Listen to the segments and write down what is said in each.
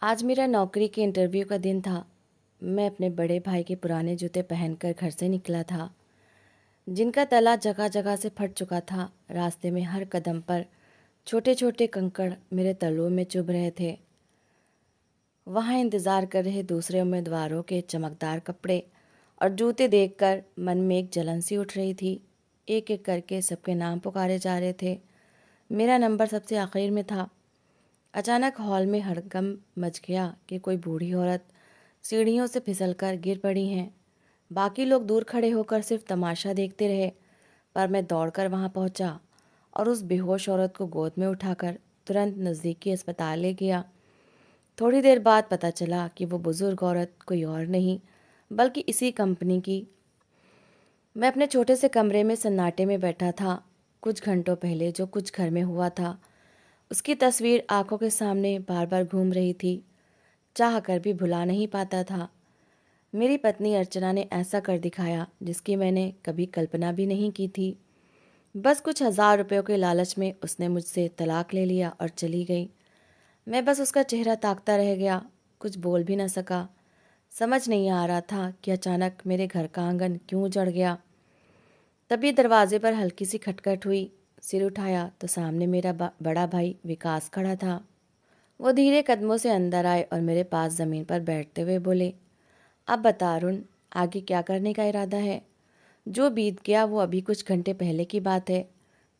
आज मेरा नौकरी के इंटरव्यू का दिन था। मैं अपने बड़े भाई के पुराने जूते पहनकर घर से निकला था, जिनका तला जगह जगह से फट चुका था। रास्ते में हर कदम पर छोटे छोटे कंकड़ मेरे तलुओं में चुभ रहे थे। वहाँ इंतज़ार कर रहे दूसरे उम्मीदवारों के चमकदार कपड़े और जूते देखकर मन में एक जलन सी उठ रही थी। एक एक करके सबके नाम पुकारे जा रहे थे। मेरा नंबर सबसे आखिर में था। अचानक हॉल में हड़कंप मच गया कि कोई बूढ़ी औरत सीढ़ियों से फिसलकर गिर पड़ी हैं। बाकी लोग दूर खड़े होकर सिर्फ तमाशा देखते रहे, पर मैं दौड़कर वहां पहुंचा और उस बेहोश औरत को गोद में उठाकर तुरंत नज़दीकी अस्पताल ले गया। थोड़ी देर बाद पता चला कि वो बुजुर्ग औरत कोई और नहीं बल्कि इसी कंपनी की। मैं अपने छोटे से कमरे में सन्नाटे में बैठा था। कुछ घंटों पहले जो कुछ घर में हुआ था उसकी तस्वीर आंखों के सामने बार बार घूम रही थी। चाह कर भी भुला नहीं पाता था। मेरी पत्नी अर्चना ने ऐसा कर दिखाया जिसकी मैंने कभी कल्पना भी नहीं की थी। बस कुछ 1,000 रुपयों के लालच में उसने मुझसे तलाक ले लिया और चली गई। मैं बस उसका चेहरा ताकता रह गया, कुछ बोल भी न सका। समझ नहीं आ रहा था कि अचानक मेरे घर का आंगन क्यों उजड़ गया। तभी दरवाजे पर हल्की सी खटखट हुई। सिर उठाया तो सामने मेरा बड़ा भाई विकास खड़ा था। वो धीरे कदमों से अंदर आए और मेरे पास ज़मीन पर बैठते हुए बोले, अब बता अरुण, आगे क्या करने का इरादा है? जो बीत गया वो अभी कुछ घंटे पहले की बात है,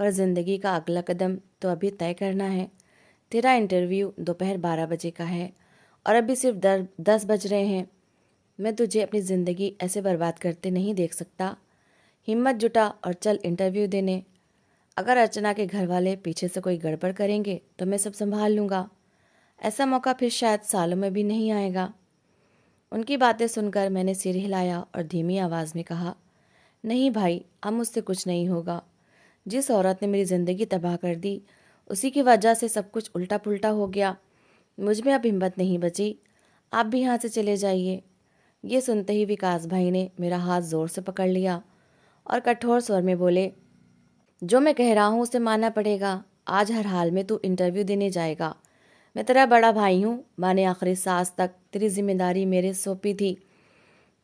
पर ज़िंदगी का अगला कदम तो अभी तय करना है। तेरा इंटरव्यू दोपहर 12 बजे का है और अभी सिर्फ 10 बज रहे हैं। मैं तुझे अपनी ज़िंदगी ऐसे बर्बाद करते नहीं देख सकता। हिम्मत जुटा और चल इंटरव्यू देने। अगर अर्चना के घर वाले पीछे से कोई गड़बड़ करेंगे तो मैं सब संभाल लूँगा। ऐसा मौका फिर शायद सालों में भी नहीं आएगा। उनकी बातें सुनकर मैंने सिर हिलाया और धीमी आवाज़ में कहा, नहीं भाई, अब मुझसे कुछ नहीं होगा। जिस औरत ने मेरी ज़िंदगी तबाह कर दी उसी की वजह से सब कुछ उल्टा पुल्टा हो गया। मुझ में अब हिम्मत नहीं बची। आप भी यहाँ से चले जाइए। ये सुनते ही विकास भाई ने मेरा हाथ ज़ोर से पकड़ लिया और कठोर स्वर में बोले, जो मैं कह रहा हूँ उसे मानना पड़ेगा। आज हर हाल में तू इंटरव्यू देने जाएगा। मैं तेरा बड़ा भाई हूँ। माँ ने आखिरी सांस तक तेरी जिम्मेदारी मेरे सौंपी थी।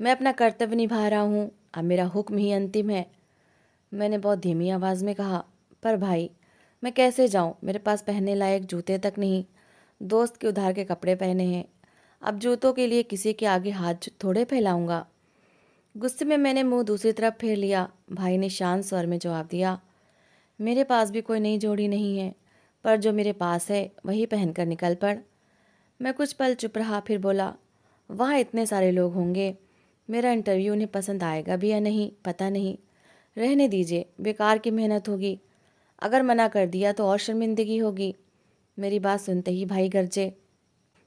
मैं अपना कर्तव्य निभा रहा हूँ। अब मेरा हुक्म ही अंतिम है। मैंने बहुत धीमी आवाज़ में कहा, पर भाई, मैं कैसे जाऊँ? मेरे पास पहनने लायक जूते तक नहीं। दोस्त के उधार के कपड़े पहने हैं। अब जूतों के लिए किसी के आगे हाथ थोड़े फैलाऊंगा। गुस्से में मैंने मुंह दूसरी तरफ फेर लिया। भाई ने शांत स्वर में जवाब दिया, मेरे पास भी कोई नई जोड़ी नहीं है, पर जो मेरे पास है वही पहनकर निकल पड़। मैं कुछ पल चुप रहा, फिर बोला, वहाँ इतने सारे लोग होंगे, मेरा इंटरव्यू उन्हें पसंद आएगा भी या नहीं पता नहीं। रहने दीजिए, बेकार की मेहनत होगी। अगर मना कर दिया तो और शर्मिंदगी होगी। मेरी बात सुनते ही भाई गरजे,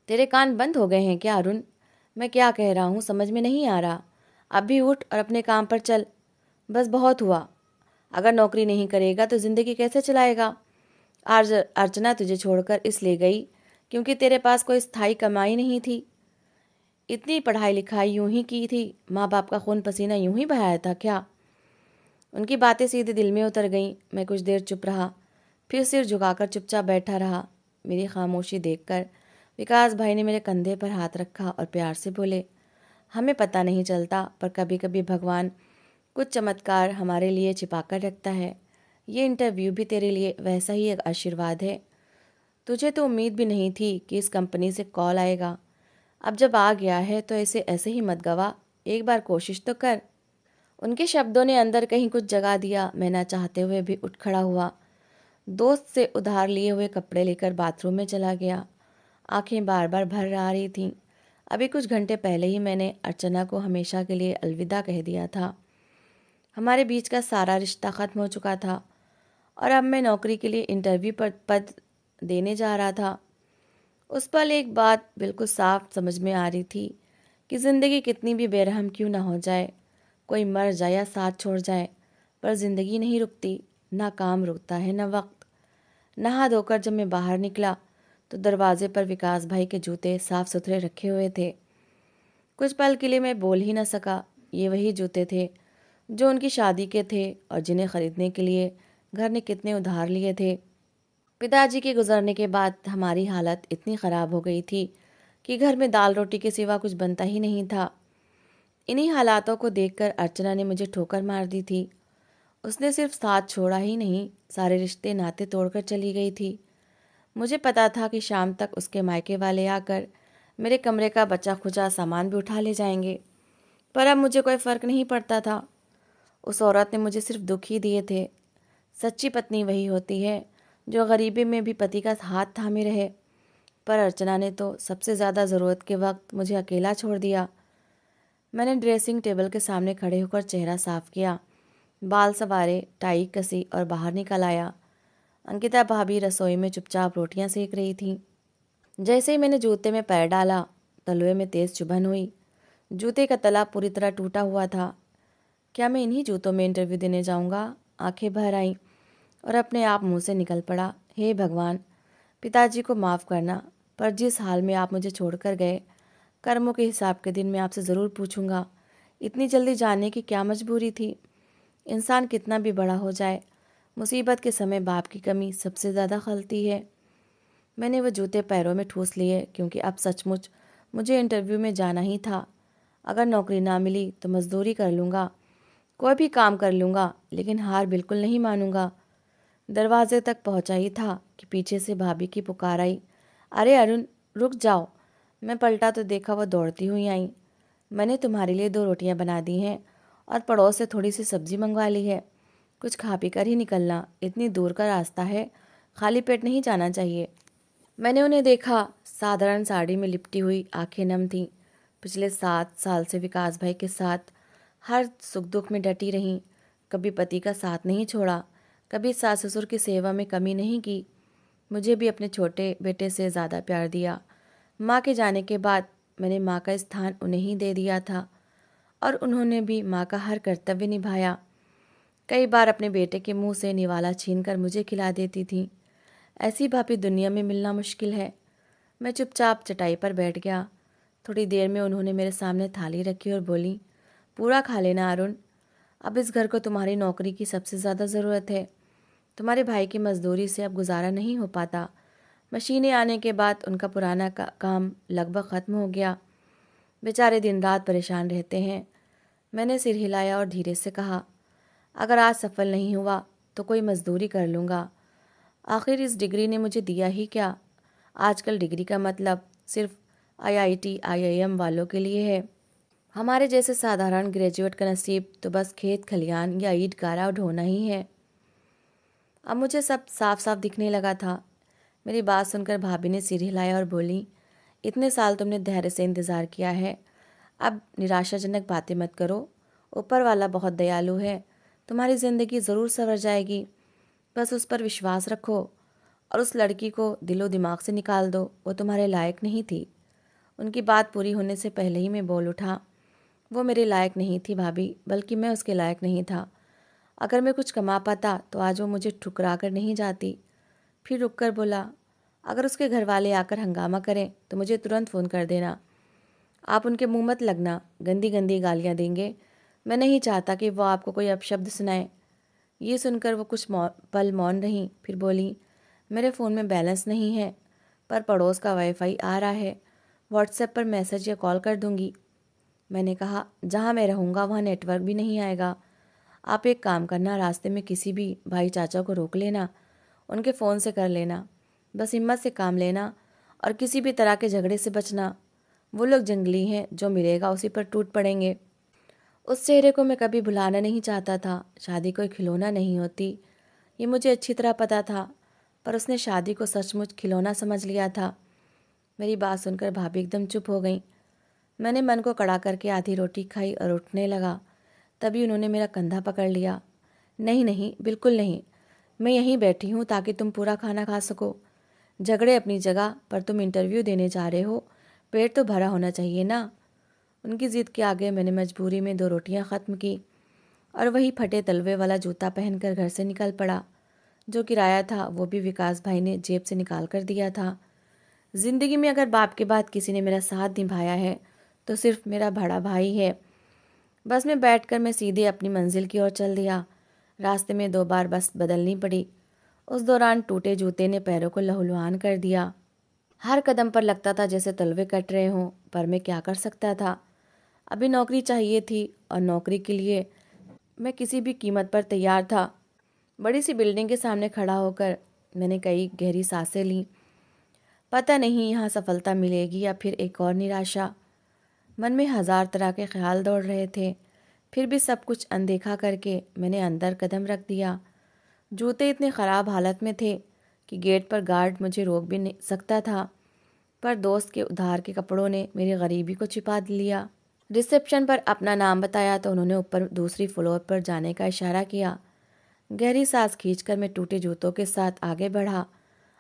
तेरे कान बंद हो गए हैं क्या अरुण? मैं क्या कह रहा हूँ समझ में नहीं आ रहा। अब भी उठ और अपने काम पर चल। बस बहुत हुआ। अगर नौकरी नहीं करेगा तो ज़िंदगी कैसे चलाएगा? आज अर्चना तुझे छोड़कर इसलिए गई क्योंकि तेरे पास कोई स्थायी कमाई नहीं थी। इतनी पढ़ाई लिखाई यूं ही की थी, माँ बाप का खून पसीना यूं ही बहाया था क्या? उनकी बातें सीधे दिल में उतर गईं। मैं कुछ देर चुप रहा, फिर सिर झुकाकर चुपचाप बैठा रहा। मेरी खामोशी देखकर विकास भाई ने मेरे कंधे पर हाथ रखा और प्यार से बोले, हमें पता नहीं चलता, पर कभी कभी भगवान कुछ चमत्कार हमारे लिए छिपा कर रखता है। ये इंटरव्यू भी तेरे लिए वैसा ही एक आशीर्वाद है। तुझे तो उम्मीद भी नहीं थी कि इस कंपनी से कॉल आएगा। अब जब आ गया है तो ऐसे ऐसे ही मत गवा, एक बार कोशिश तो कर। उनके शब्दों ने अंदर कहीं कुछ जगा दिया। मैं ना चाहते हुए भी उठ खड़ा हुआ। दोस्त से उधार लिए हुए कपड़े लेकर बाथरूम में चला गया। आंखें बार बार भर आ रही थीं। अभी कुछ घंटे पहले ही मैंने अर्चना को हमेशा के लिए अलविदा कह दिया था। हमारे बीच का सारा रिश्ता ख़त्म हो चुका था और अब मैं नौकरी के लिए इंटरव्यू पर पद देने जा रहा था। उस पल एक बात बिल्कुल साफ समझ में आ रही थी कि ज़िंदगी कितनी भी बेरहम क्यों ना हो जाए, कोई मर जाए या साथ छोड़ जाए, पर ज़िंदगी नहीं रुकती। ना काम रुकता है ना वक्त। नहा धोकर जब मैं बाहर निकला तो दरवाजे पर विकास भाई के जूते साफ सुथरे रखे हुए थे। कुछ पल के लिए मैं बोल ही न सका। ये वही जूते थे जो उनकी शादी के थे और जिन्हें खरीदने के लिए घर ने कितने उधार लिए थे। पिताजी के गुजरने के बाद हमारी हालत इतनी ख़राब हो गई थी कि घर में दाल रोटी के सिवा कुछ बनता ही नहीं था। इन्हीं हालातों को देखकर अर्चना ने मुझे ठोकर मार दी थी। उसने सिर्फ साथ छोड़ा ही नहीं, सारे रिश्ते नाते तोड़कर चली गई थी। मुझे पता था कि शाम तक उसके मायके वाले आकर मेरे कमरे का बचा खुचा सामान भी उठा ले जाएंगे, पर अब मुझे कोई फ़र्क नहीं पड़ता था। उस औरत ने मुझे सिर्फ दुख ही दिए थे। सच्ची पत्नी वही होती है जो गरीबी में भी पति का हाथ थामे रहे, पर अर्चना ने तो सबसे ज़्यादा ज़रूरत के वक्त मुझे अकेला छोड़ दिया। मैंने ड्रेसिंग टेबल के सामने खड़े होकर चेहरा साफ किया, बाल संवारे, टाई कसी और बाहर निकल आया। अंकिता भाभी रसोई में चुपचाप रोटियां सेक रही थीं। जैसे ही मैंने जूते में पैर डाला, तलवे में तेज चुभन हुई। जूते का तला पूरी तरह टूटा हुआ था। क्या मैं इन्हीं जूतों में इंटरव्यू देने जाऊंगा? आंखें भर आईं और अपने आप मुंह से निकल पड़ा, हे भगवान, पिताजी को माफ़ करना, पर जिस हाल में आप मुझे छोड़कर गए, कर्मों के हिसाब के दिन मैं आपसे ज़रूर पूछूंगा। इतनी जल्दी जाने की क्या मजबूरी थी? इंसान कितना भी बड़ा हो जाए, मुसीबत के समय बाप की कमी सबसे ज़्यादा खलती है। मैंने वो जूते पैरों में ठूस लिए, क्योंकि अब सचमुच मुझे इंटरव्यू में जाना ही था। अगर नौकरी ना मिली तो मजदूरी कर लूँगा, कोई भी काम कर लूँगा, लेकिन हार बिल्कुल नहीं मानूंगा। दरवाजे तक पहुँचा ही था कि पीछे से भाभी की पुकार आई, अरे अरुण, रुक जाओ। मैं पलटा तो देखा वो दौड़ती हुई आई। मैंने तुम्हारे लिए 2 रोटियां बना दी हैं और पड़ोस से थोड़ी सी सब्जी मंगवा ली है। कुछ खा पी कर ही निकलना, इतनी दूर का रास्ता है, खाली पेट नहीं जाना चाहिए। मैंने उन्हें देखा, साधारण साड़ी में लिपटी हुई, आंखें नम थीं। पिछले 7 साल से विकास भाई के साथ हर सुख दुख में डटी रहीं, कभी पति का साथ नहीं छोड़ा, कभी सास ससुर की सेवा में कमी नहीं की। मुझे भी अपने छोटे बेटे से ज़्यादा प्यार दिया। माँ के जाने के बाद मैंने माँ का स्थान उन्हें ही दे दिया था, और उन्होंने भी माँ का हर कर्तव्य निभाया। कई बार अपने बेटे के मुंह से निवाला छीनकर मुझे खिला देती थी। ऐसी भाभी दुनिया में मिलना मुश्किल है। मैं चुपचाप चटाई पर बैठ गया। थोड़ी देर में उन्होंने मेरे सामने थाली रखी और बोली, पूरा खा लेना अरुण, अब इस घर को तुम्हारी नौकरी की सबसे ज़्यादा ज़रूरत है। तुम्हारे भाई की मजदूरी से अब गुजारा नहीं हो पाता। मशीनें आने के बाद उनका पुराना काम लगभग ख़त्म हो गया। बेचारे दिन रात परेशान रहते हैं। मैंने सिर हिलाया और धीरे से कहा, अगर आज सफल नहीं हुआ तो कोई मजदूरी कर लूँगा। आखिर इस डिग्री ने मुझे दिया ही क्या? आजकल डिग्री का मतलब सिर्फ आईआईटी आईआईएम वालों के लिए है। हमारे जैसे साधारण ग्रेजुएट का नसीब तो बस खेत खलियान या ईंट गारा ढोना ही है। अब मुझे सब साफ साफ दिखने लगा था। मेरी बात सुनकर भाभी ने सिर हिलाया और बोली, इतने साल तुमने धैर्य से इंतज़ार किया है, अब निराशाजनक बातें मत करो। ऊपर वाला बहुत दयालु है, तुम्हारी ज़िंदगी ज़रूर संवर जाएगी। बस उस पर विश्वास रखो और उस लड़की को दिलो दिमाग से निकाल दो, वो तुम्हारे लायक नहीं थी। उनकी बात पूरी होने से पहले ही मैं बोल उठा, वो मेरे लायक नहीं थी भाभी, बल्कि मैं उसके लायक नहीं था। अगर मैं कुछ कमा पाता तो आज वो मुझे ठुकरा कर नहीं जाती। फिर रुककर बोला, अगर उसके घर वाले आकर हंगामा करें तो मुझे तुरंत फ़ोन कर देना। आप उनके मुंह मत लगना, गंदी गंदी गालियाँ देंगे। मैं नहीं चाहता कि वो आपको कोई अपशब्द सुनाए। ये सुनकर वो कुछ पल मौन रहीं, फिर बोली, मेरे फ़ोन में बैलेंस नहीं है, पर पड़ोस का वाईफाई आ रहा है, व्हाट्सएप पर मैसेज या कॉल कर दूंगी। मैंने कहा, जहाँ मैं रहूँगा वहाँ नेटवर्क भी नहीं आएगा। आप एक काम करना, रास्ते में किसी भी भाई चाचा को रोक लेना, उनके फ़ोन से कर लेना। बस हिम्मत से काम लेना और किसी भी तरह के झगड़े से बचना। वो लोग जंगली हैं, जो मिलेगा उसी पर टूट पड़ेंगे। उस चेहरे को मैं कभी भुलाना नहीं चाहता था। शादी कोई खिलौना नहीं होती, ये मुझे अच्छी तरह पता था, पर उसने शादी को सचमुच खिलौना समझ लिया था। मेरी बात सुनकर भाभी एकदम चुप हो गई। मैंने मन को कड़ा करके आधी रोटी खाई और उठने लगा। तभी उन्होंने मेरा कंधा पकड़ लिया। नहीं नहीं, बिल्कुल नहीं, मैं यहीं बैठी हूँ ताकि तुम पूरा खाना खा सको। झगड़े अपनी जगह, पर तुम इंटरव्यू देने जा रहे हो, पेट तो भरा होना चाहिए ना। उनकी ज़िद के आगे मैंने मजबूरी में 2 रोटियां ख़त्म की और वही फटे तलवे वाला जूता पहनकर घर से निकल पड़ा। जो किराया था वो भी विकास भाई ने जेब से निकाल कर दिया था। ज़िंदगी में अगर बाप के बाद किसी ने मेरा साथ निभाया है तो सिर्फ मेरा बड़ा भाई है। बस में बैठकर मैं सीधे अपनी मंजिल की ओर चल दिया। रास्ते में 2 बार बस बदलनी पड़ी। उस दौरान टूटे जूते ने पैरों को लहूलुहान कर दिया। हर कदम पर लगता था जैसे तलवे कट रहे हों, पर मैं क्या कर सकता था। अभी नौकरी चाहिए थी और नौकरी के लिए मैं किसी भी कीमत पर तैयार था। बड़ी सी बिल्डिंग के सामने खड़ा होकर मैंने कई गहरी सांसें लीं। पता नहीं यहाँ सफलता मिलेगी या फिर एक और निराशा। मन में हजार तरह के ख्याल दौड़ रहे थे। फिर भी सब कुछ अनदेखा करके मैंने अंदर कदम रख दिया। जूते इतने ख़राब हालत में थे कि गेट पर गार्ड मुझे रोक भी नहीं सकता था, पर दोस्त के उधार के कपड़ों ने मेरी गरीबी को छिपा लिया। रिसेप्शन पर अपना नाम बताया तो उन्होंने ऊपर दूसरी फ्लोर पर जाने का इशारा किया। गहरी सांस खींचकर मैं टूटे जूतों के साथ आगे बढ़ा।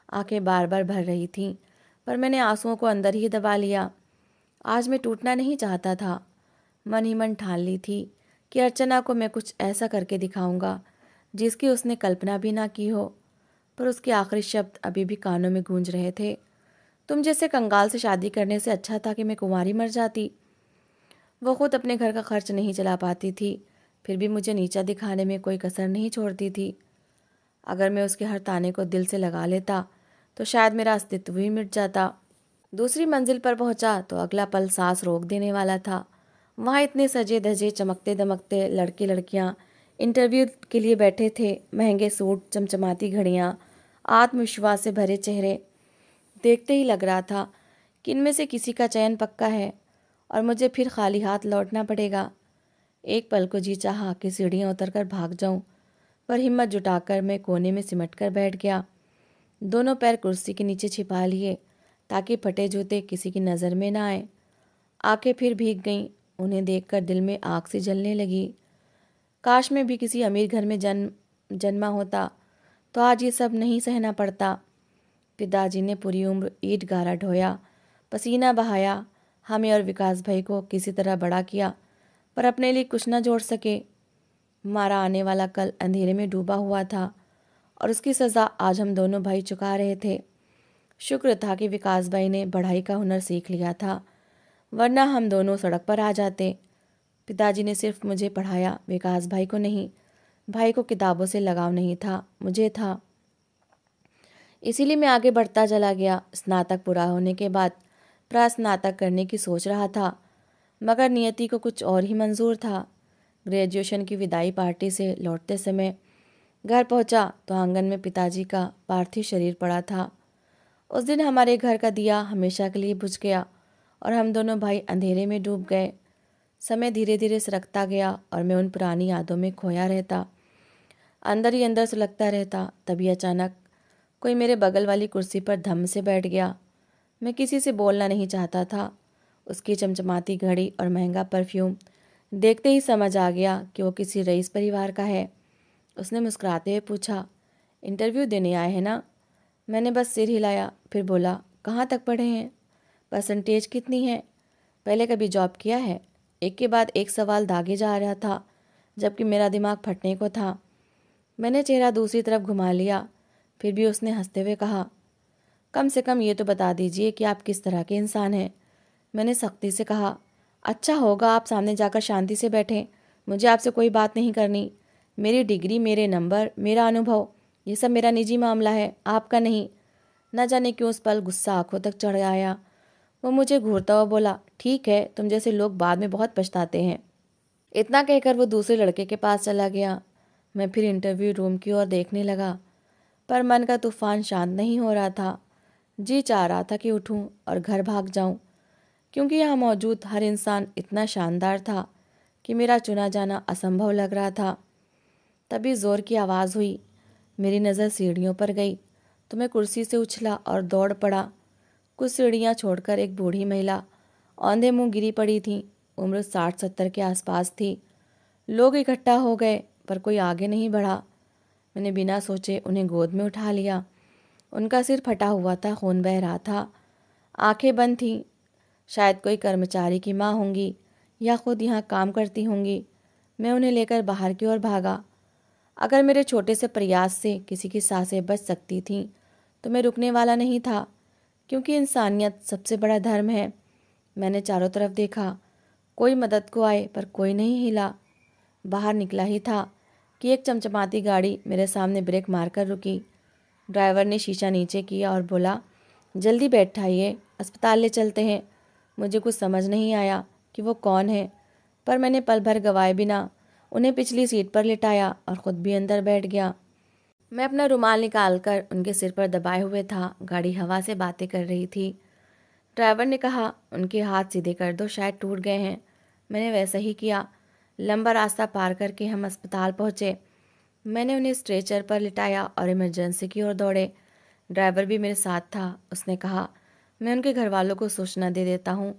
आंखें बार बार भर रही थीं, पर मैंने आंसुओं को अंदर ही दबा लिया। आज मैं टूटना नहीं चाहता था। मन ही मन ठान ली थी कि अर्चना को मैं कुछ ऐसा करके दिखाऊंगा जिसकी उसने कल्पना भी ना की हो। पर उसके आखिरी शब्द अभी भी कानों में गूंज रहे थे। तुम जैसे कंगाल से शादी करने से अच्छा था कि मैं कुंवारी मर जाती। वो खुद अपने घर का खर्च नहीं चला पाती थी, फिर भी मुझे नीचा दिखाने में कोई कसर नहीं छोड़ती थी। अगर मैं उसके हर ताने को दिल से लगा लेता तो शायद मेरा अस्तित्व ही मिट जाता। दूसरी मंजिल पर पहुंचा तो अगला पल सांस रोक देने वाला था। वहाँ इतने सजे धजे चमकते दमकते लड़के लड़कियाँ इंटरव्यू के लिए बैठे थे। महंगे सूट, चमचमाती घड़ियाँ, आत्मविश्वास से भरे चेहरे। देखते ही लग रहा था कि इनमें से किसी का चयन पक्का है और मुझे फिर खाली हाथ लौटना पड़ेगा। एक पल को जी चाहा कि सीढ़ियाँ उतरकर भाग जाऊं, पर हिम्मत जुटाकर मैं कोने में सिमट कर बैठ गया। दोनों पैर कुर्सी के नीचे छिपा लिए ताकि फटे जूते किसी की नज़र में ना आए। आंखें फिर भीग गईं। उन्हें देखकर दिल में आग सी जलने लगी। काश मैं भी किसी अमीर घर में जन्मा होता तो आज ये सब नहीं सहना पड़ता। पिताजी ने पूरी उम्र ईंट गारा ढोया, पसीना बहाया, हमें और विकास भाई को किसी तरह बड़ा किया, पर अपने लिए कुछ न जोड़ सके। हमारा आने वाला कल अंधेरे में डूबा हुआ था और उसकी सज़ा आज हम दोनों भाई चुका रहे थे। शुक्र था कि विकास भाई ने पढ़ाई का हुनर सीख लिया था, वरना हम दोनों सड़क पर आ जाते। पिताजी ने सिर्फ मुझे पढ़ाया, विकास भाई को नहीं। भाई को किताबों से लगाव नहीं था, मुझे था। इसीलिए मैं आगे बढ़ता चला गया। स्नातक पूरा होने के बाद प्रस्नातक करने की सोच रहा था, मगर नियति को कुछ और ही मंजूर था। ग्रेजुएशन की विदाई पार्टी से लौटते समय घर पहुंचा तो आंगन में पिताजी का पार्थिव शरीर पड़ा था। उस दिन हमारे घर का दिया हमेशा के लिए बुझ गया और हम दोनों भाई अंधेरे में डूब गए। समय धीरे धीरे सरकता गया और मैं उन पुरानी यादों में खोया रहता, अंदर ही अंदर सुलगता रहता। तभी अचानक कोई मेरे बगल वाली कुर्सी पर धम से बैठ गया। मैं किसी से बोलना नहीं चाहता था। उसकी चमचमाती घड़ी और महंगा परफ्यूम देखते ही समझ आ गया कि वो किसी रईस परिवार का है। उसने मुस्कुराते हुए पूछा, इंटरव्यू देने आए हैं ना? मैंने बस सिर हिलाया, फिर बोला, कहाँ तक पढ़े हैं? परसेंटेज कितनी है? पहले कभी जॉब किया है? एक के बाद एक सवाल दागे जा रहा था, जबकि मेरा दिमाग फटने को था। मैंने चेहरा दूसरी तरफ घुमा लिया, फिर भी उसने हंसते हुए कहा, कम से कम ये तो बता दीजिए कि आप किस तरह के इंसान हैं। मैंने सख्ती से कहा, अच्छा होगा आप सामने जाकर शांति से बैठें, मुझे आपसे कोई बात नहीं करनी। मेरी डिग्री, मेरे नंबर, मेरा अनुभव, ये सब मेरा निजी मामला है, आपका नहीं। न जाने क्यों उस पल गुस्सा आंखों तक चढ़ आया। वो मुझे घूरता हुआ बोला, ठीक है, तुम जैसे लोग बाद में बहुत पछताते हैं। इतना कहकर वो दूसरे लड़के के पास चला गया। मैं फिर इंटरव्यू रूम की ओर देखने लगा, पर मन का तूफान शांत नहीं हो रहा था। जी चाह रहा था कि उठूं और घर भाग जाऊं, क्योंकि यहाँ मौजूद हर इंसान इतना शानदार था कि मेरा चुना जाना असंभव लग रहा था। तभी ज़ोर की आवाज़ हुई। मेरी नज़र सीढ़ियों पर गई तो मैं कुर्सी से उछला और दौड़ पड़ा। कुछ सीढ़ियाँ छोड़कर एक बूढ़ी महिला औंधे मुंह गिरी पड़ी थी। उम्र 60-70 के आसपास थी। लोग इकट्ठा हो गए, पर कोई आगे नहीं बढ़ा। मैंने बिना सोचे उन्हें गोद में उठा लिया। उनका सिर फटा हुआ था, खून बह रहा था, आंखें बंद थीं। शायद कोई कर्मचारी की माँ होंगी या खुद यहाँ काम करती होंगी। मैं उन्हें लेकर बाहर की ओर भागा। अगर मेरे छोटे से प्रयास से किसी की सांसें बच सकती थीं तो मैं रुकने वाला नहीं था, क्योंकि इंसानियत सबसे बड़ा धर्म है। मैंने चारों तरफ देखा, कोई मदद को आए पर कोई नहीं हिला। बाहर निकला ही था कि एक चमचमाती गाड़ी मेरे सामने ब्रेक मारकर रुकी। ड्राइवर ने शीशा नीचे किया और बोला, जल्दी बैठाइए, अस्पताल ले चलते हैं। मुझे कुछ समझ नहीं आया कि वो कौन है, पर मैंने पल भर गवाए बिना उन्हें पिछली सीट पर लिटाया और ख़ुद भी अंदर बैठ गया। मैं अपना रुमाल निकालकर उनके सिर पर दबाए हुए था। गाड़ी हवा से बातें कर रही थी। ड्राइवर ने कहा, उनके हाथ सीधे कर दो, शायद टूट गए हैं। मैंने वैसा ही किया। लंबा रास्ता पार करके हम अस्पताल पहुँचे। मैंने उन्हें स्ट्रेचर पर लिटाया और इमरजेंसी की ओर दौड़े। ड्राइवर भी मेरे साथ था। उसने कहा, मैं उनके घर वालों को सूचना दे देता हूँ,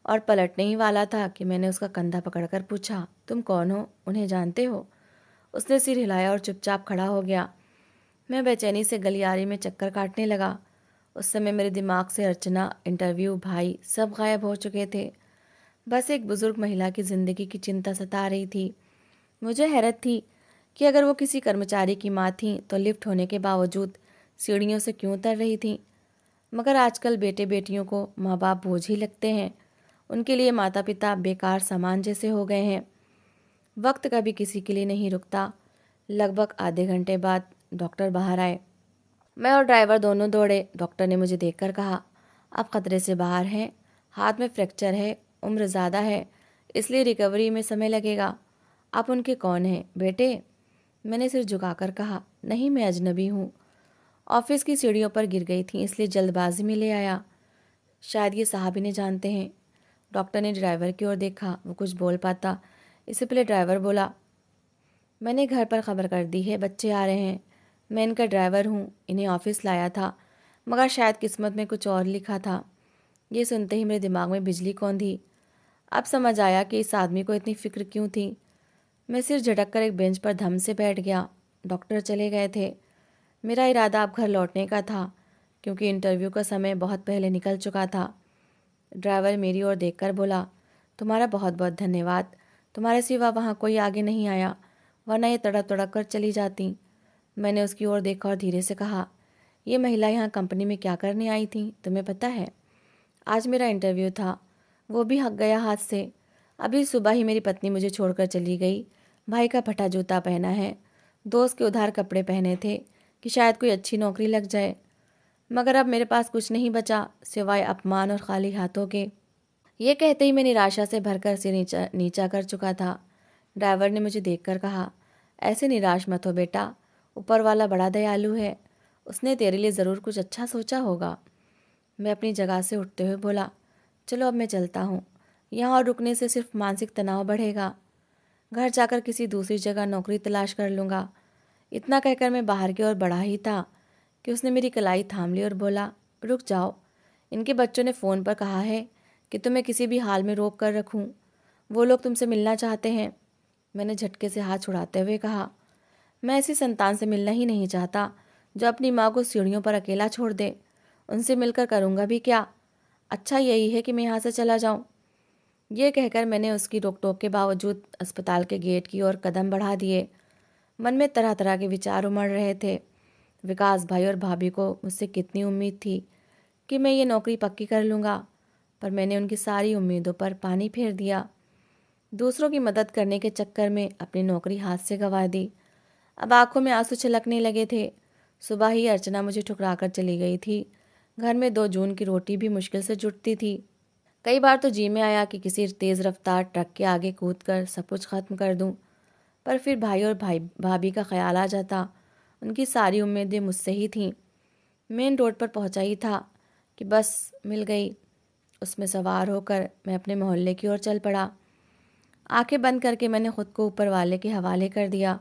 और पलटने ही वाला था कि मैंने उसका कंधा पकड़कर पूछा, तुम कौन हो, उन्हें जानते हो? उसने सिर हिलाया और चुपचाप खड़ा हो गया। मैं बेचैनी से गलियारे में चक्कर काटने लगा। उस समय मेरे दिमाग से अर्चना, इंटरव्यू, भाई सब गायब हो चुके थे। बस एक बुजुर्ग महिला की ज़िंदगी की चिंता सता रही थी। मुझे हैरत थी कि अगर वो किसी कर्मचारी की माँ थीं तो लिफ्ट होने के बावजूद सीढ़ियों से क्यों उतर रही थीं। मगर आजकल बेटे बेटियों को माँ बाप बोझ ही लगते हैं। उनके लिए माता पिता बेकार सामान जैसे हो गए हैं। वक्त कभी किसी के लिए नहीं रुकता। लगभग आधे घंटे बाद डॉक्टर बाहर आए। मैं और ड्राइवर दोनों दौड़े। डॉक्टर ने मुझे देखकर कहा, आप खतरे से बाहर हैं, हाथ में फ्रैक्चर है, उम्र ज़्यादा है, इसलिए रिकवरी में समय लगेगा। आप उनके कौन हैं, बेटे? मैंने सिर झुकाकर कहा, नहीं, मैं अजनबी हूँ। ऑफिस की सीढ़ियों पर गिर गई थी, इसलिए जल्दबाजी में ले आया। शायद ये साहब इन्हें जानते हैं। डॉक्टर ने ड्राइवर की ओर देखा। वो कुछ बोल पाता इससे पहले ड्राइवर बोला, मैंने घर पर खबर कर दी है, बच्चे आ रहे हैं। मैं इनका ड्राइवर हूँ, इन्हें ऑफिस लाया था, मगर शायद किस्मत में कुछ और लिखा था। ये सुनते ही मेरे दिमाग में बिजली कौंधी। अब समझ आया कि इस आदमी को इतनी फिक्र क्यों थी। मैं सिर झटक कर एक बेंच पर धम से बैठ गया। डॉक्टर चले गए थे। मेरा इरादा अब घर लौटने का था, क्योंकि इंटरव्यू का समय बहुत पहले निकल चुका था। ड्राइवर मेरी ओर देखकर बोला, तुम्हारा बहुत बहुत धन्यवाद। तुम्हारे सिवा वहाँ कोई आगे नहीं आया, वरना ये तड़प तड़प कर चली जाती। मैंने उसकी ओर देखा और धीरे से कहा, ये महिला यहाँ कंपनी में क्या करने आई थी, तुम्हें पता है? आज मेरा इंटरव्यू था, वो भी हक गया हाथ से। अभी सुबह ही मेरी पत्नी मुझे छोड़कर चली गई। भाई का फटा जूता पहना है, दोस्त के उधार कपड़े पहने थे कि शायद कोई अच्छी नौकरी लग जाए। मगर अब मेरे पास कुछ नहीं बचा सिवाय अपमान और खाली हाथों के। ये कहते ही मैं निराशा से भरकर सिर नीचा नीचा कर चुका था। ड्राइवर ने मुझे देखकर कहा, ऐसे निराश मत हो बेटा, ऊपर वाला बड़ा दयालु है, उसने तेरे लिए ज़रूर कुछ अच्छा सोचा होगा। मैं अपनी जगह से उठते हुए बोला, चलो अब मैं चलता हूँ, यहाँ और रुकने से सिर्फ मानसिक तनाव बढ़ेगा। घर जाकर किसी दूसरी जगह नौकरी तलाश कर लूँगा। इतना कहकर मैं बाहर की ओर बढ़ा ही था कि उसने मेरी कलाई थाम ली और बोला, रुक जाओ, इनके बच्चों ने फ़ोन पर कहा है कि तुम्हें किसी भी हाल में रोक कर रखूं। वो लोग तुमसे मिलना चाहते हैं। मैंने झटके से हाथ छुड़ाते हुए कहा, मैं ऐसी संतान से मिलना ही नहीं चाहता जो अपनी माँ को सीढ़ियों पर अकेला छोड़ दे। उनसे मिलकर करूँगा भी क्या? अच्छा यही है कि मैं यहाँ से चला जाऊँ। ये कहकर मैंने उसकी रोक टोक के बावजूद अस्पताल के गेट की ओर कदम बढ़ा दिए। मन में तरह तरह के विचार उमड़ रहे थे। विकास भाई और भाभी को मुझसे कितनी उम्मीद थी कि मैं ये नौकरी पक्की कर लूँगा, पर मैंने उनकी सारी उम्मीदों पर पानी फेर दिया। दूसरों की मदद करने के चक्कर में अपनी नौकरी हाथ से गंवा दी। अब आंखों में आंसू छलकने लगे थे। सुबह ही अर्चना मुझे ठुकरा कर चली गई थी। घर में 2 जून की रोटी भी मुश्किल से जुटती थी। कई बार तो जी में आया कि किसी तेज़ रफ्तार ट्रक के आगे कूदकर सब कुछ ख़त्म कर दूं, पर फिर भाई और भाभी का ख्याल आ जाता। उनकी सारी उम्मीदें मुझसे ही थीं। मेन रोड पर पहुंचा ही था कि बस मिल गई। उसमें सवार होकर मैं अपने मोहल्ले की ओर चल पड़ा। आंखें बंद करके मैंने खुद को ऊपर वाले के हवाले कर दिया।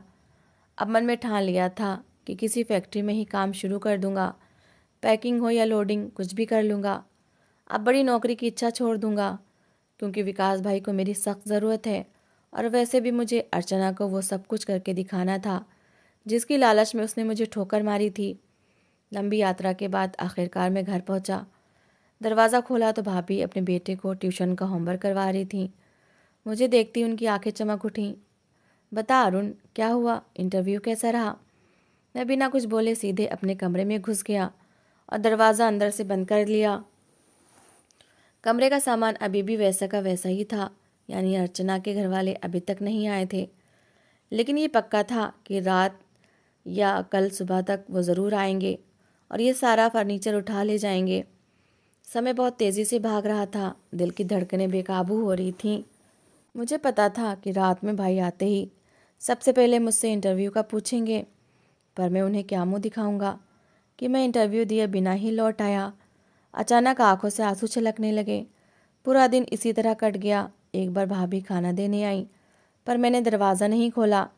अब मन में ठान लिया था कि किसी फैक्ट्री में ही काम शुरू कर दूंगा। पैकिंग हो या लोडिंग, कुछ भी कर लूँगा। अब बड़ी नौकरी की इच्छा छोड़ दूंगा, क्योंकि विकास भाई को मेरी सख्त ज़रूरत है, और वैसे भी मुझे अर्चना को वो सब कुछ करके दिखाना था जिसकी लालच में उसने मुझे ठोकर मारी थी। लंबी यात्रा के बाद आखिरकार मैं घर पहुंचा। दरवाज़ा खोला तो भाभी अपने बेटे को ट्यूशन का होमवर्क करवा रही थी। मुझे देखती उनकी आंखें चमक उठीं। बता अरुण, क्या हुआ, इंटरव्यू कैसा रहा? मैं बिना कुछ बोले सीधे अपने कमरे में घुस गया और दरवाज़ा अंदर से बंद कर लिया। कमरे का सामान अभी भी वैसा का वैसा ही था, यानी अर्चना के घर वाले अभी तक नहीं आए थे। लेकिन ये पक्का था कि रात या कल सुबह तक वो ज़रूर आएंगे और ये सारा फर्नीचर उठा ले जाएंगे। समय बहुत तेज़ी से भाग रहा था, दिल की धड़कनें बेकाबू हो रही थीं। मुझे पता था कि रात में भाई आते ही सबसे पहले मुझसे इंटरव्यू का पूछेंगे, पर मैं उन्हें क्या मुंह दिखाऊंगा कि मैं इंटरव्यू दिए बिना ही लौट आया। अचानक आंखों से आंसू छलकने लगे। पूरा दिन इसी तरह कट गया। एक बार भाभी खाना देने आई, पर मैंने दरवाज़ा नहीं खोला।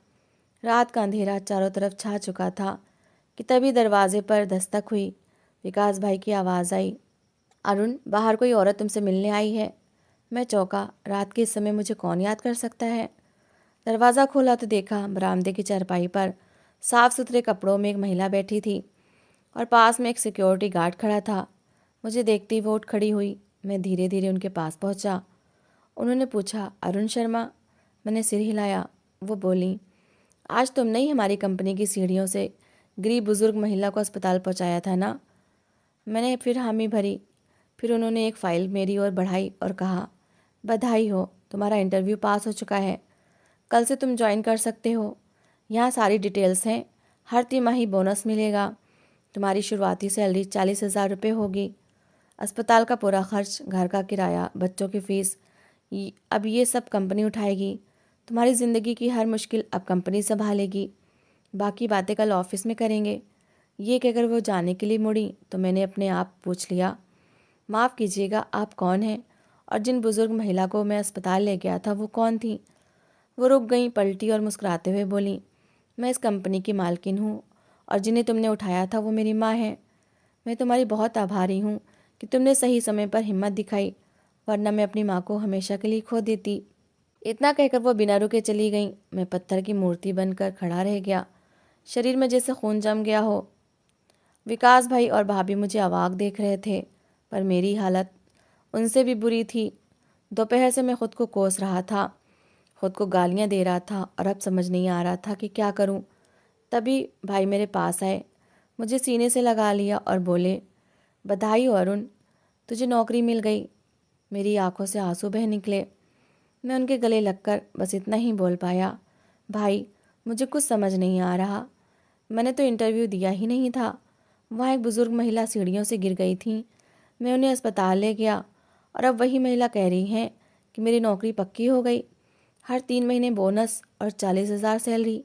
रात का अंधेरा चारों तरफ छा चुका था कि तभी दरवाजे पर दस्तक हुई। विकास भाई की आवाज़ आई, अरुण, बाहर कोई औरत तुमसे मिलने आई है। मैं चौंका। रात के इस समय मुझे कौन याद कर सकता है। दरवाज़ा खोला तो देखा बरामदे की चारपाई पर साफ सुथरे कपड़ों में एक महिला बैठी थी और पास में एक सिक्योरिटी गार्ड खड़ा था। मुझे देखते ही वो उठ खड़ी हुई। मैं धीरे धीरे उनके पास पहुंचा। उन्होंने पूछा, अरुण शर्मा? मैंने सिर हिलाया। वो बोली, आज तुमने ही हमारी कंपनी की सीढ़ियों से गरीब बुजुर्ग महिला को अस्पताल पहुंचाया था ना? मैंने फिर हामी भरी। फिर उन्होंने एक फ़ाइल मेरी ओर बढ़ाई और कहा, बधाई हो, तुम्हारा इंटरव्यू पास हो चुका है। कल से तुम ज्वाइन कर सकते हो। यहाँ सारी डिटेल्स हैं। हर तिमाही बोनस मिलेगा। तुम्हारी शुरुआती सैलरी 40,000 रुपये होगी। अस्पताल का पूरा खर्च, घर का किराया, बच्चों की फ़ीस, अब ये सब कंपनी उठाएगी। तुम्हारी ज़िंदगी की हर मुश्किल अब कंपनी संभालेगी। बाकी बातें कल ऑफिस में करेंगे। ये कहकर वो जाने के लिए मुड़ी तो मैंने अपने आप पूछ लिया, माफ़ कीजिएगा, आप कौन हैं? और जिन बुज़ुर्ग महिला को मैं अस्पताल ले गया था वो कौन थी? वो रुक गई, पलटी और मुस्कुराते हुए बोली, मैं इस कंपनी की मालकिन हूँ और जिन्हें तुमने उठाया था वो मेरी माँ है। मैं तुम्हारी बहुत आभारी हूँ कि तुमने सही समय पर हिम्मत दिखाई, वरना मैं अपनी माँ को हमेशा के लिए खो देती। इतना कहकर वो बिना रुके चली गई। मैं पत्थर की मूर्ति बनकर खड़ा रह गया, शरीर में जैसे खून जम गया हो। विकास भाई और भाभी मुझे अवाक देख रहे थे, पर मेरी हालत उनसे भी बुरी थी। दोपहर से मैं खुद को कोस रहा था, खुद को गालियाँ दे रहा था और अब समझ नहीं आ रहा था कि क्या करूं। तभी भाई मेरे पास आए, मुझे सीने से लगा लिया और बोले, बधाई हो अरुण, तुझे नौकरी मिल गई। मेरी आंखों से आंसू बह निकले। मैं उनके गले लगकर बस इतना ही बोल पाया, भाई, मुझे कुछ समझ नहीं आ रहा। मैंने तो इंटरव्यू दिया ही नहीं था। वहाँ एक बुज़ुर्ग महिला सीढ़ियों से गिर गई थी। मैं उन्हें अस्पताल ले गया और अब वही महिला कह रही हैं कि मेरी नौकरी पक्की हो गई। हर 3 महीने बोनस और 40,000 सैलरी।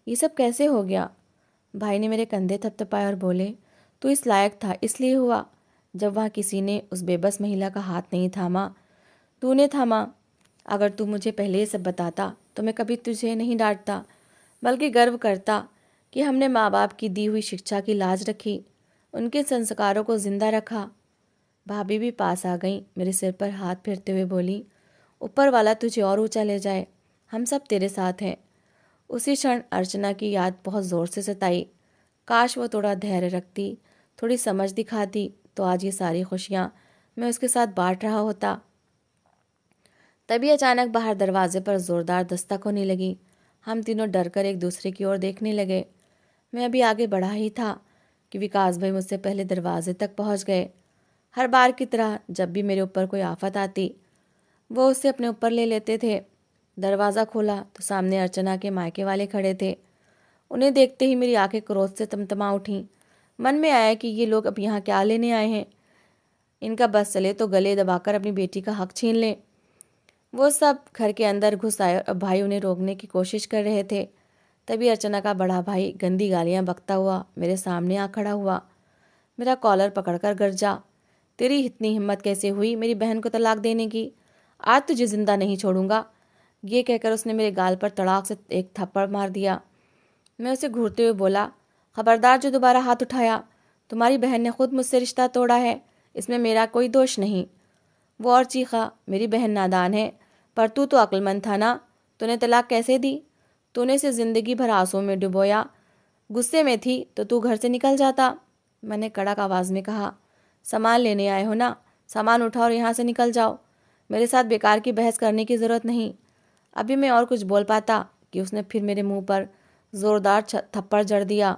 ये सब कैसे हो गया? भाई ने मेरे कंधे थपथपाए और बोले, तू इस लायक था इसलिए हुआ। जब वहाँ किसी ने उस बेबस महिला का हाथ नहीं थामा, तूने थामा। अगर तू मुझे पहले ये सब बताता तो मैं कभी तुझे नहीं डांटता, बल्कि गर्व करता कि हमने माँ बाप की दी हुई शिक्षा की लाज रखी, उनके संस्कारों को जिंदा रखा। भाभी भी पास आ गई, मेरे सिर पर हाथ फेरते हुए बोली, ऊपर वाला तुझे और ऊंचा ले जाए, हम सब तेरे साथ हैं। उसी क्षण अर्चना की याद बहुत ज़ोर से सताई। काश वो थोड़ा धैर्य रखती, थोड़ी समझ दिखाती, तो आज ये सारी खुशियाँ मैं उसके साथ बांट रहा होता। तभी अचानक बाहर दरवाजे पर ज़ोरदार दस्तक होने लगी। हम तीनों डरकर एक दूसरे की ओर देखने लगे। मैं अभी आगे बढ़ा ही था कि विकास भाई मुझसे पहले दरवाजे तक पहुंच गए। हर बार की तरह जब भी मेरे ऊपर कोई आफत आती, वो उससे अपने ऊपर ले लेते थे। दरवाज़ा खोला तो सामने अर्चना के मायके वाले खड़े थे। उन्हें देखते ही मेरी आंखें क्रोध से तमतमा उठीं। मन में आया कि ये लोग अब यहाँ क्या लेने आए हैं। इनका बस चले तो गले दबाकर अपनी बेटी का हक छीन लें। वो सब घर के अंदर घुस आए और भाई उन्हें रोकने की कोशिश कर रहे थे। तभी अर्चना का बड़ा भाई गंदी गालियां बकता हुआ मेरे सामने आ खड़ा हुआ। मेरा कॉलर पकड़कर गरजा, तेरी इतनी हिम्मत कैसे हुई मेरी बहन को तलाक देने की? आज तुझे जिंदा नहीं छोड़ूंगा। ये कहकर उसने मेरे गाल पर तड़ाक से एक थप्पड़ मार दिया। मैं उसे घूरते हुए बोला, खबरदार जो दोबारा हाथ उठाया। तुम्हारी बहन ने खुद मुझसे रिश्ता तोड़ा है, इसमें मेरा कोई दोष नहीं। वो और चीखा, मेरी बहन नादान है, पर तू तो अक्लमंद था ना, तूने तलाक कैसे दी? तूने इसे ज़िंदगी भर आंसुओं में डुबोया। गुस्से में थी तो तू घर से निकल जाता। मैंने कड़क आवाज़ में कहा, सामान लेने आए हो ना, सामान उठाओ और यहाँ से निकल जाओ। मेरे साथ बेकार की बहस करने की ज़रूरत नहीं। अभी मैं और कुछ बोल पाता कि उसने फिर मेरे मुंह पर ज़ोरदार थप्पड़ जड़ दिया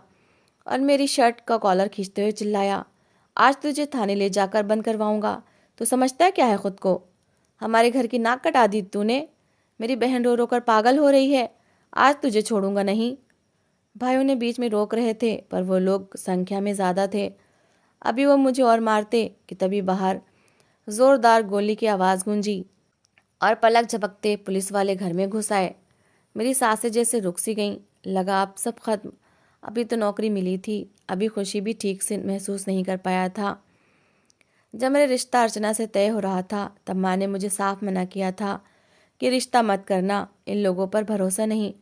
और मेरी शर्ट का कॉलर खींचते हुए चिल्लाया, आज तुझे थाने ले जाकर बंद करवाऊंगा। तू समझता है क्या है खुद को? हमारे घर की नाक कटा दी तूने। मेरी बहन रो रो कर पागल हो रही है। आज तुझे छोड़ूंगा नहीं। भाइयों ने बीच में रोक रहे थे, पर वो लोग संख्या में ज़्यादा थे। अभी वो मुझे और मारते कि तभी बाहर ज़ोरदार गोली की आवाज़ गूंजी और पलक झपकते पुलिस वाले घर में घुस आए। मेरी सांसें जैसे रुक सी गईं। लगा अब सब खत्म। अभी तो नौकरी मिली थी, अभी खुशी भी ठीक से महसूस नहीं कर पाया था। जब मेरा रिश्ता अर्चना से तय हो रहा था तब माँ ने मुझे साफ मना किया था कि रिश्ता मत करना, इन लोगों पर भरोसा नहीं।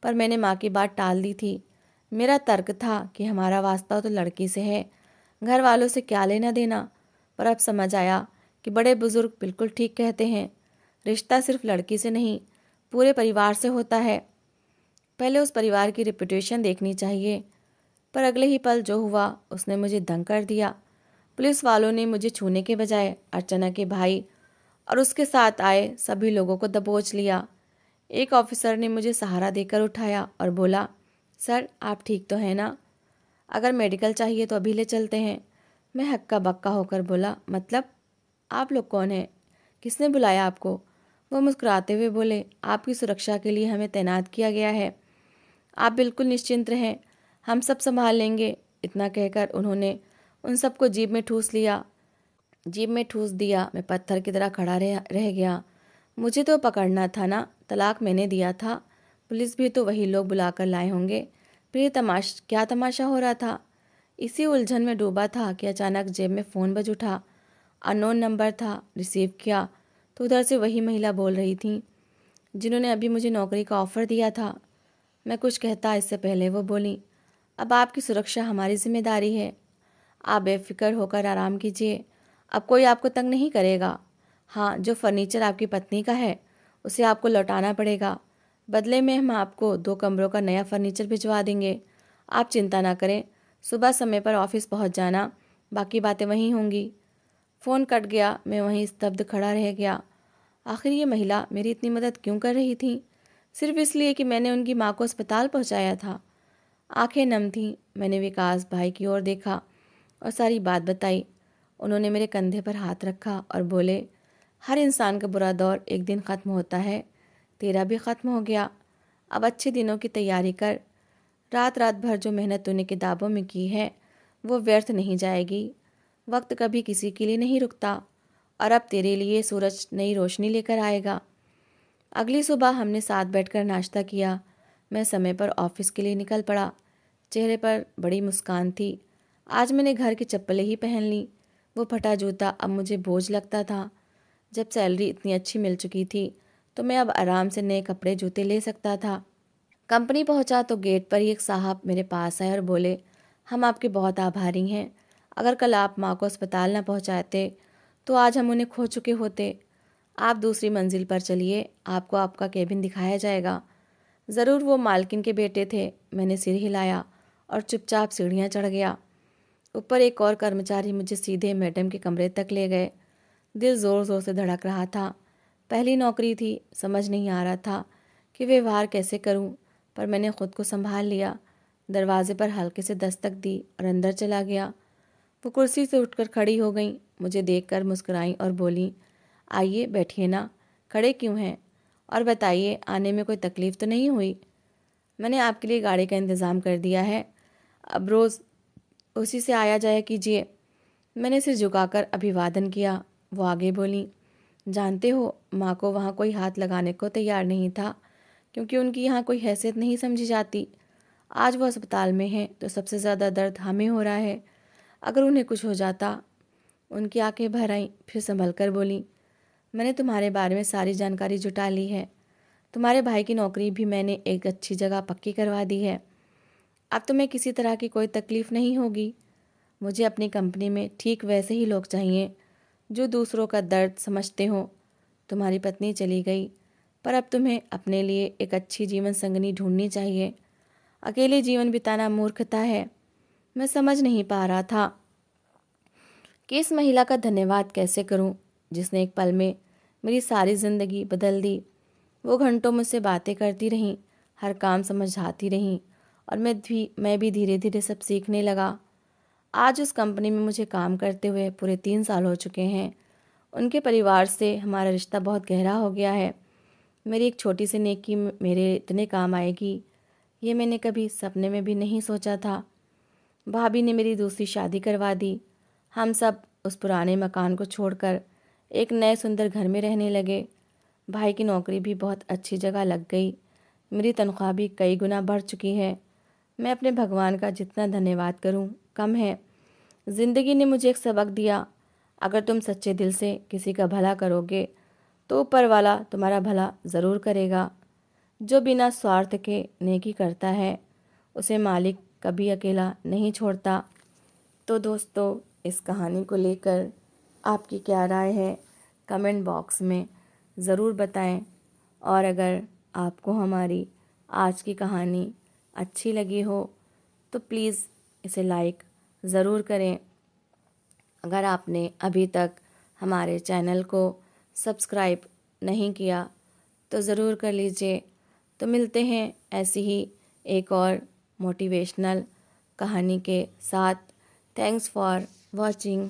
पर मैंने माँ की बात टाल दी थी। मेरा तर्क था कि हमारा वास्ता तो लड़की से है, घर वालों से क्या लेना देना। पर अब समझ आया कि बड़े बुजुर्ग बिल्कुल ठीक कहते हैं, रिश्ता सिर्फ लड़की से नहीं पूरे परिवार से होता है। पहले उस परिवार की रिपुटेशन देखनी चाहिए। पर अगले ही पल जो हुआ उसने मुझे दंग कर दिया। पुलिस वालों ने मुझे छूने के बजाय अर्चना के भाई और उसके साथ आए सभी लोगों को दबोच लिया। एक ऑफिसर ने मुझे सहारा देकर उठाया और बोला, सर आप ठीक तो हैं ना? अगर मेडिकल चाहिए तो अभी ले चलते हैं। मैं हक्का बक्का होकर बोला, मतलब आप लोग कौन हैं? किसने बुलाया आपको? वो मुस्कुराते हुए बोले, आपकी सुरक्षा के लिए हमें तैनात किया गया है। आप बिल्कुल निश्चिंत रहें, हम सब संभाल लेंगे। इतना कहकर उन्होंने उन सबको जीभ में ठूस दिया। मैं पत्थर की तरह खड़ा रह गया। मुझे तो पकड़ना था ना, तलाक मैंने दिया था, पुलिस भी तो वही लोग बुलाकर लाए होंगे। फिर ये क्या तमाशा हो रहा था? इसी उलझन में डूबा था कि अचानक जेब में फ़ोन बज उठा। अननोन नंबर था। रिसीव किया तो उधर से वही महिला बोल रही थी जिन्होंने अभी मुझे नौकरी का ऑफ़र दिया था। मैं कुछ कहता इससे पहले वो बोली, अब आपकी सुरक्षा हमारी जिम्मेदारी है। आप बेफिक्र होकर आराम कीजिए, अब कोई आपको तंग नहीं करेगा। हाँ, जो फर्नीचर आपकी पत्नी का है उसे आपको लौटाना पड़ेगा। बदले में हम आपको 2 कमरों का नया फर्नीचर भिजवा देंगे। आप चिंता ना करें, सुबह समय पर ऑफिस पहुंच जाना, बाकी बातें वहीं होंगी। फ़ोन कट गया। मैं वहीं स्तब्ध खड़ा रह गया। आखिर ये महिला मेरी इतनी मदद क्यों कर रही थी? सिर्फ इसलिए कि मैंने उनकी माँ को अस्पताल पहुंचाया था। आंखें नम थीं। मैंने विकास भाई की ओर देखा और सारी बात बताई। उन्होंने मेरे कंधे पर हाथ रखा और बोले, हर इंसान का बुरा दौर एक दिन ख़त्म होता है, तेरा भी ख़त्म हो गया। अब अच्छे दिनों की तैयारी कर। रात रात भर जो मेहनत तूने किताबों में की है वो व्यर्थ नहीं जाएगी। वक्त कभी किसी के लिए नहीं रुकता और अब तेरे लिए सूरज नई रोशनी लेकर आएगा। अगली सुबह हमने साथ बैठकर नाश्ता किया। मैं समय पर ऑफिस के लिए निकल पड़ा। चेहरे पर बड़ी मुस्कान थी। आज मैंने घर की चप्पलें ही पहन ली। वो फटा जूता अब मुझे बोझ लगता था। जब सैलरी इतनी अच्छी मिल चुकी थी तो मैं अब आराम से नए कपड़े जूते ले सकता था। कंपनी पहुंचा तो गेट पर ही एक साहब मेरे पास आए और बोले, हम आपके बहुत आभारी हैं। अगर कल आप माँ को अस्पताल ना पहुंचाते तो आज हम उन्हें खो चुके होते। आप दूसरी मंजिल पर चलिए, आपको आपका केबिन दिखाया जाएगा। ज़रूर वो मालकिन के बेटे थे। मैंने सिर हिलाया और चुपचाप सीढ़ियाँ चढ़ गया। ऊपर एक और कर्मचारी मुझे सीधे मैडम के कमरे तक ले गए। दिल ज़ोर ज़ोर से धड़क रहा था। पहली नौकरी थी, समझ नहीं आ रहा था कि व्यवहार कैसे करूं, पर मैंने खुद को संभाल लिया। दरवाजे पर हल्के से दस्तक दी और अंदर चला गया। वो कुर्सी से उठकर खड़ी हो गई, मुझे देखकर मुस्कुराई और बोली, आइए बैठिए ना, खड़े क्यों हैं? और बताइए, आने में कोई तकलीफ़ तो नहीं हुई? मैंने आपके लिए गाड़ी का इंतज़ाम कर दिया है, अब रोज़ उसी से आया जाया कीजिए। मैंने सिर झुकाकर अभिवादन किया। वो आगे बोली, जानते हो, माँ को वहाँ कोई हाथ लगाने को तैयार नहीं था, क्योंकि उनकी यहाँ कोई हैसियत नहीं समझी जाती। आज वो अस्पताल में है तो सबसे ज़्यादा दर्द हमें हो रहा है। अगर उन्हें कुछ हो जाता। उनकी आंखें भर आईं, फिर संभल कर बोली, मैंने तुम्हारे बारे में सारी जानकारी जुटा ली है। तुम्हारे भाई की नौकरी भी मैंने एक अच्छी जगह पक्की करवा दी है। अब तुम्हें किसी तरह की कोई तकलीफ़ नहीं होगी। मुझे अपनी कंपनी में ठीक वैसे ही लोग चाहिए जो दूसरों का दर्द समझते हों। तुम्हारी पत्नी चली गई, पर अब तुम्हें अपने लिए एक अच्छी जीवन संगनी ढूंढनी चाहिए। अकेले जीवन बिताना मूर्खता है। मैं समझ नहीं पा रहा था कि इस महिला का धन्यवाद कैसे करूं, जिसने एक पल में मेरी सारी ज़िंदगी बदल दी। वो घंटों मुझसे बातें करती रहीं, हर काम समझाती रहीं और मैं भी धीरे धीरे सब सीखने लगा। आज उस कंपनी में मुझे काम करते हुए पूरे 3 साल हो चुके हैं। उनके परिवार से हमारा रिश्ता बहुत गहरा हो गया है। मेरी एक छोटी सी नेकी मेरे इतने काम आएगी, ये मैंने कभी सपने में भी नहीं सोचा था। भाभी ने मेरी दूसरी शादी करवा दी। हम सब उस पुराने मकान को छोड़कर एक नए सुंदर घर में रहने लगे। भाई की नौकरी भी बहुत अच्छी जगह लग गई। मेरी तनख्वाह भी कई गुना बढ़ चुकी है। मैं अपने भगवान का जितना धन्यवाद करूं कम है। ज़िंदगी ने मुझे एक सबक दिया, अगर तुम सच्चे दिल से किसी का भला करोगे तो ऊपर वाला तुम्हारा भला ज़रूर करेगा। जो बिना स्वार्थ के नेकी करता है उसे मालिक कभी अकेला नहीं छोड़ता। तो दोस्तों, इस कहानी को लेकर आपकी क्या राय है कमेंट बॉक्स में ज़रूर बताएं। और अगर आपको हमारी आज की कहानी अच्छी लगी हो तो प्लीज़ इसे लाइक ज़रूर करें। अगर आपने अभी तक हमारे चैनल को सब्सक्राइब नहीं किया तो ज़रूर कर लीजिए। तो मिलते हैं ऐसी ही एक और मोटिवेशनल कहानी के साथ। Thanks for watching.